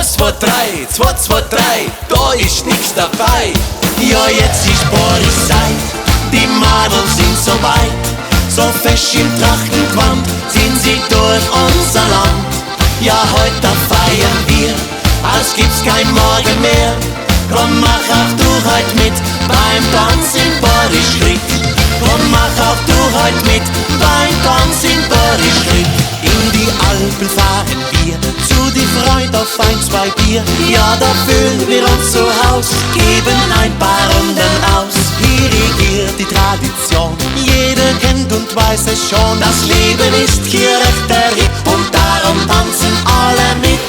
1, 2, 3, 2, 2, 3, da ist nix dabei. Ja, jetzt ist Boris-Zeit, die Madel sind so weit. So fest im Trachtengewand sind sie durch unser Land. Ja, heute feiern wir, als gibt's kein Morgen mehr. Komm, mach auch du heute mit beim Tanz in Boris-Schritt. Komm, mach auch du heute mit beim Tanz in Boris-Schritt. In die Alpen fahren wir, zu die Freude auf 1, 2 Bier. Ja, da fühlen wir uns zu Haus, geben ein paar Runden aus. Hier regiert die Tradition, jeder kennt und weiß es schon. Das Leben ist hier recht der Hit und darum tanzen alle mit.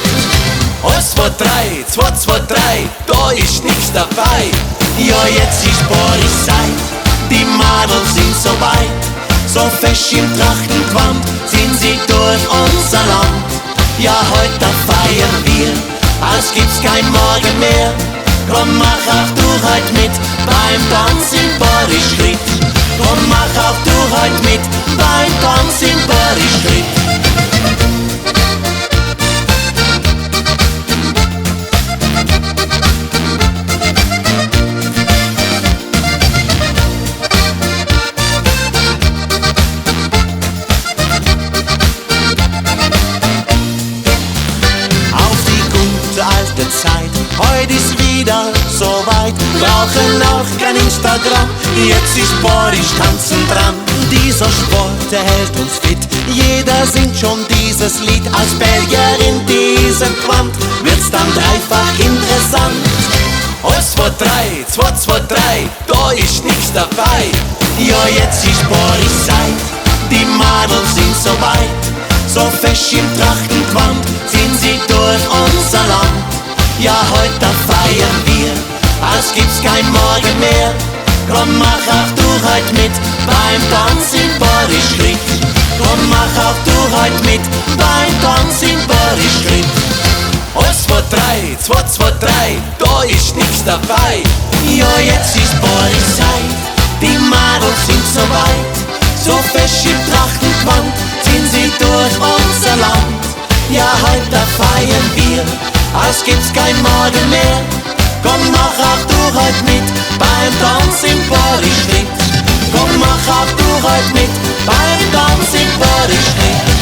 1, 2, 3, 2, 2, 3, da ist nix dabei. Ja, jetzt ist Boris-Zeit, die Madel sind so weit. So fest im Trachtengewand sind sie durch unser Land. Ja, heute feiern wir, als gibt's kein Morgen mehr. Komm, mach auch du heute mit beim Tanz in Boris-Schritt. Komm, mach auch du heute mit beim Tanz in Boris-Schritt. Zeit. Heute ist wieder so weit, brauchen auch kein Instagram, jetzt ist Boris tanzen dran. Dieser Sport erhält uns fit, jeder singt schon dieses Lied. Als Belgier in diesem Quant wird's dann dreifach interessant. 1, 2, 3, 2, 2, 3, da ist nix dabei. Ja, jetzt ist Boris-Zeit, die Madel sind so weit. So fest im Trachtengewand sind sie durch unser Land. Ja, heute feiern wir, als gibt's kein Morgen mehr. Komm, mach auch du heute mit beim Tanz in Boris-Schritt. Komm, mach auch du heute mit beim Tanz in Boris-Schritt. 1, 2, 3, 2, 2, 3, da ist nix dabei. Ja, jetzt ist Boris-Zeit, die Madel sind so weit. So fest im Trachtengewand sind sie durch unser Land. Ja, heute feiern wir, als gibt's kein Morgen mehr. Komm, mach auch du heute mit beim Tanz in Boris-Schritt. Komm, mach auch du heute mit beim Tanz in Boris-Schritt.